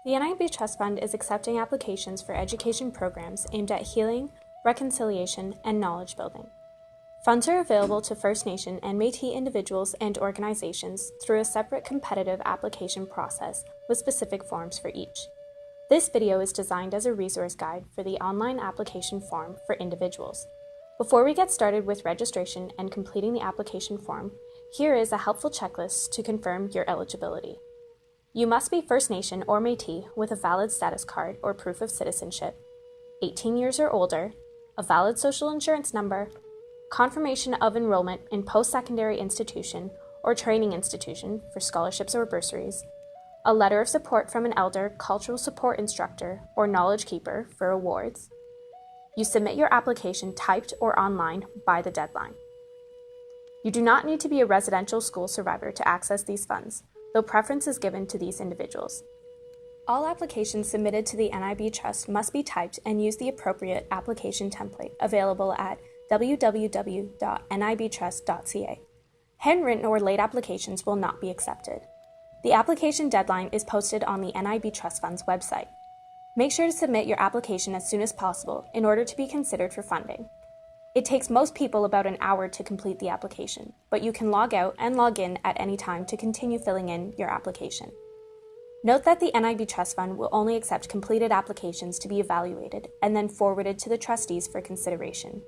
The NIB Trust Fund is accepting applications for education programs aimed at healing, reconciliation, and knowledge building. Funds are available to First Nation and Métis individuals and organizations through a separate competitive application process with specific forms for each. This video is designed as a resource guide for the online application form for individuals. Before we get started with registration and completing the application form, here is a helpful checklist to confirm your eligibility. You must be First Nation or Métis with a valid status card or proof of citizenship, 18 years or older, a valid social insurance number, confirmation of enrollment in post-secondary institution or training institution for scholarships or bursaries, a letter of support from an elder, cultural support instructor, or knowledge keeper for awards. You submit your application typed or online by the deadline. You do not need to be a residential school survivor to access these funds, though preference is given to these individuals. All applications submitted to the NIB Trust must be typed and use the appropriate application template available at www.nibtrust.ca. Handwritten or late applications will not be accepted. The application deadline is posted on the NIB Trust Fund's website. Make sure to submit your application as soon as possible in order to be considered for funding. It takes most people about an hour to complete the application, but you can log out and log in at any time to continue filling in your application. Note that the NIB Trust Fund will only accept completed applications to be evaluated and then forwarded to the trustees for consideration.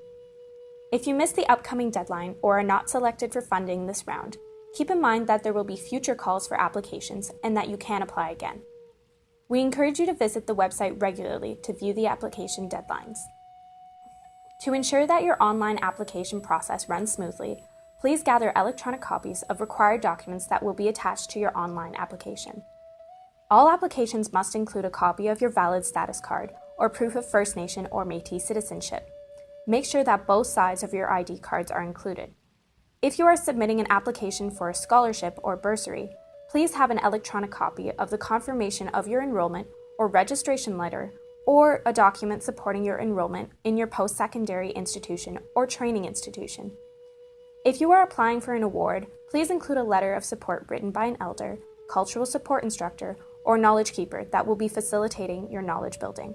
If you miss the upcoming deadline or are not selected for funding this round, keep in mind that there will be future calls for applications and that you can apply again. We encourage you to visit the website regularly to view the application deadlines. To ensure that your online application process runs smoothly, please gather electronic copies of required documents that will be attached to your online application. All applications must include a copy of your valid status card or proof of First Nation or Métis citizenship. Make sure that both sides of your ID cards are included. If you are submitting an application for a scholarship or bursary, please have an electronic copy of the confirmation of your enrollment or registration letter or a document supporting your enrollment in your post-secondary institution or training institution. If you are applying for an award, please include a letter of support written by an elder, cultural support instructor, or knowledge keeper that will be facilitating your knowledge building.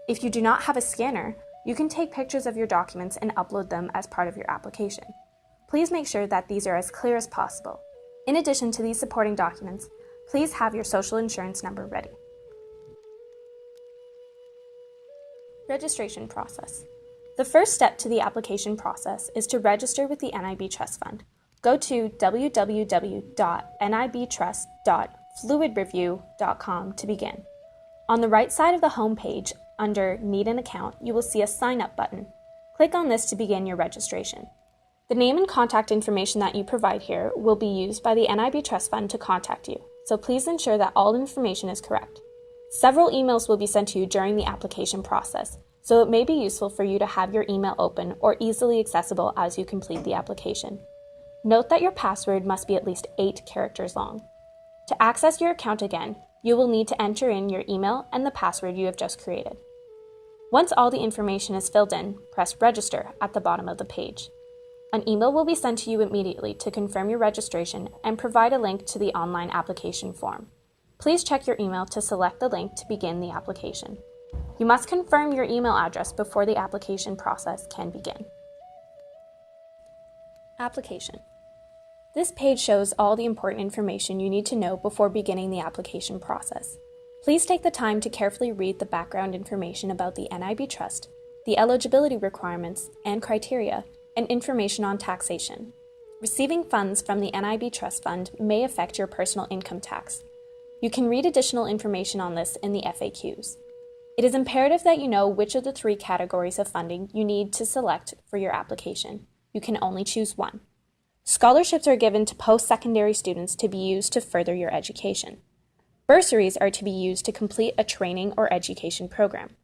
If you do not have a scanner, you can take pictures of your documents and upload them as part of your application. Please make sure that these are as clear as possible. In addition to these supporting documents, please have your social insurance number ready. Registration process. The first step to the application process is to register with the NIB Trust Fund. Go to www.nibtrust.fluidreview.com to begin. On the right side of the home page, under Need an Account, you will see a Sign Up button. Click on this to begin your registration. The name and contact information that you provide here will be used by the NIB Trust Fund to contact you, so please ensure that all information is correct. Several emails will be sent to you during the application process, so it may be useful for you to have your email open or easily accessible as you complete the application. Note that your password must be at least 8 characters long. To access your account again, you will need to enter in your email and the password you have just created. Once all the information is filled in, press Register at the bottom of the page. An email will be sent to you immediately to confirm your registration and provide a link to the online application form. Please check your email to select the link to begin the application. You must confirm your email address before the application process can begin. Application. This page shows all the important information you need to know before beginning the application process. Please take the time to carefully read the background information about the NIB Trust, the eligibility requirements and criteria, and information on taxation. Receiving funds from the NIB Trust Fund may affect your personal income tax. You can read additional information on this in the FAQs. It is imperative that you know which of the 3 categories of funding you need to select for your application. You can only choose one. Scholarships are given to post-secondary students to be used to further your education. Bursaries are to be used to complete a training or education program.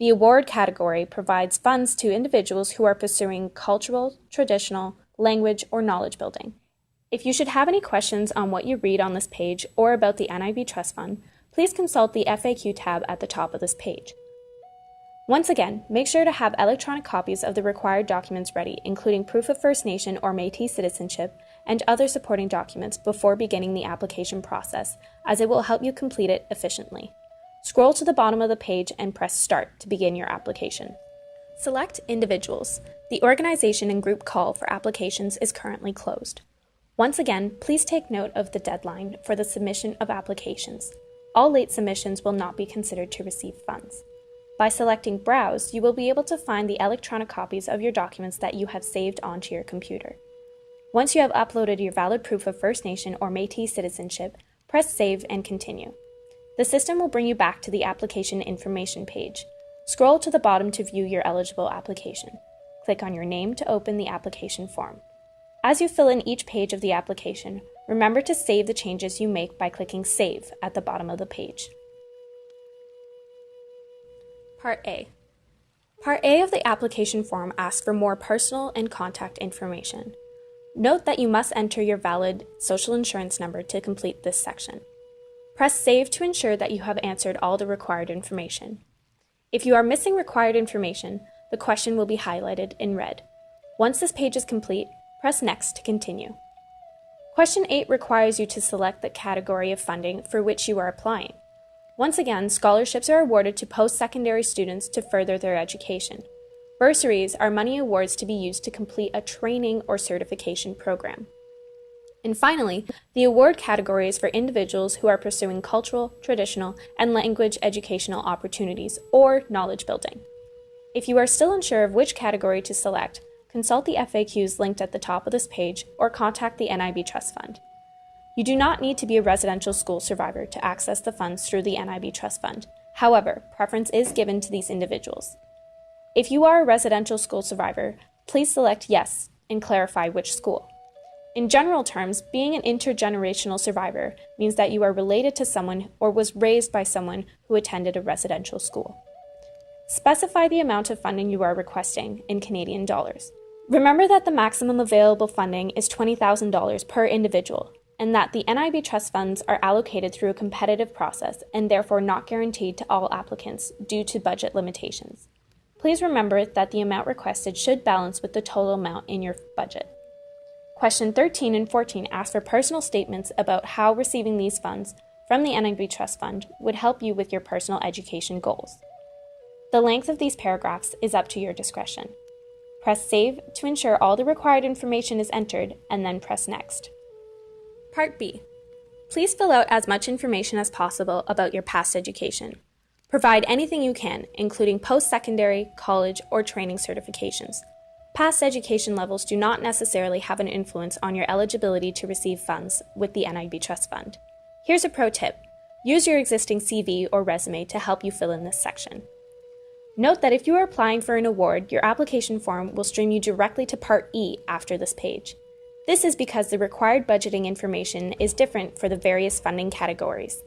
The award category provides funds to individuals who are pursuing cultural, traditional, language, or knowledge building. If you should have any questions on what you read on this page or about the NIB Trust Fund, please consult the FAQ tab at the top of this page. Once again, make sure to have electronic copies of the required documents ready, including proof of First Nation or Métis citizenship and other supporting documents before beginning the application process, as it will help you complete it efficiently. Scroll to the bottom of the page and press Start to begin your application. Select Individuals. The organization and group call for applications is currently closed. Once again, please take note of the deadline for the submission of applications. All late submissions will not be considered to receive funds. By selecting Browse, you will be able to find the electronic copies of your documents that you have saved onto your computer. Once you have uploaded your valid proof of First Nation or Métis citizenship, press Save and Continue. The system will bring you back to the application information page. Scroll to the bottom to view your eligible application. Click on your name to open the application form. As you fill in each page of the application, remember to save the changes you make by clicking Save at the bottom of the page. Part A. Part A of the application form asks for more personal and contact information. Note that you must enter your valid social insurance number to complete this section. Press Save to ensure that you have answered all the required information. If you are missing required information, the question will be highlighted in red. Once this page is complete, press Next to continue. Question 8 requires you to select the category of funding for which you are applying. Once again, scholarships are awarded to post-secondary students to further their education. Bursaries are money awards to be used to complete a training or certification program. And finally, the award category is for individuals who are pursuing cultural, traditional, and language educational opportunities or knowledge building. If you are still unsure of which category to select, consult the FAQs linked at the top of this page or contact the NIB Trust Fund. You do not need to be a residential school survivor to access the funds through the NIB Trust Fund. However, preference is given to these individuals. If you are a residential school survivor, please select Yes and clarify which school. In general terms, being an intergenerational survivor means that you are related to someone or was raised by someone who attended a residential school. Specify the amount of funding you are requesting in Canadian dollars. Remember that the maximum available funding is $20,000 per individual, and that the NIB Trust Funds are allocated through a competitive process and therefore not guaranteed to all applicants due to budget limitations. Please remember that the amount requested should balance with the total amount in your budget. Question 13 and 14 ask for personal statements about how receiving these funds from the NIB Trust Fund would help you with your personal education goals. The length of these paragraphs is up to your discretion. Press Save to ensure all the required information is entered, and then press Next. Part B. Please fill out as much information as possible about your past education. Provide anything you can, including post-secondary, college, or training certifications. Past education levels do not necessarily have an influence on your eligibility to receive funds with the NIB Trust Fund. Here's a pro tip. Use your existing CV or resume to help you fill in this section. Note that if you are applying for an award, your application form will stream you directly to Part E after this page. This is because the required budgeting information is different for the various funding categories.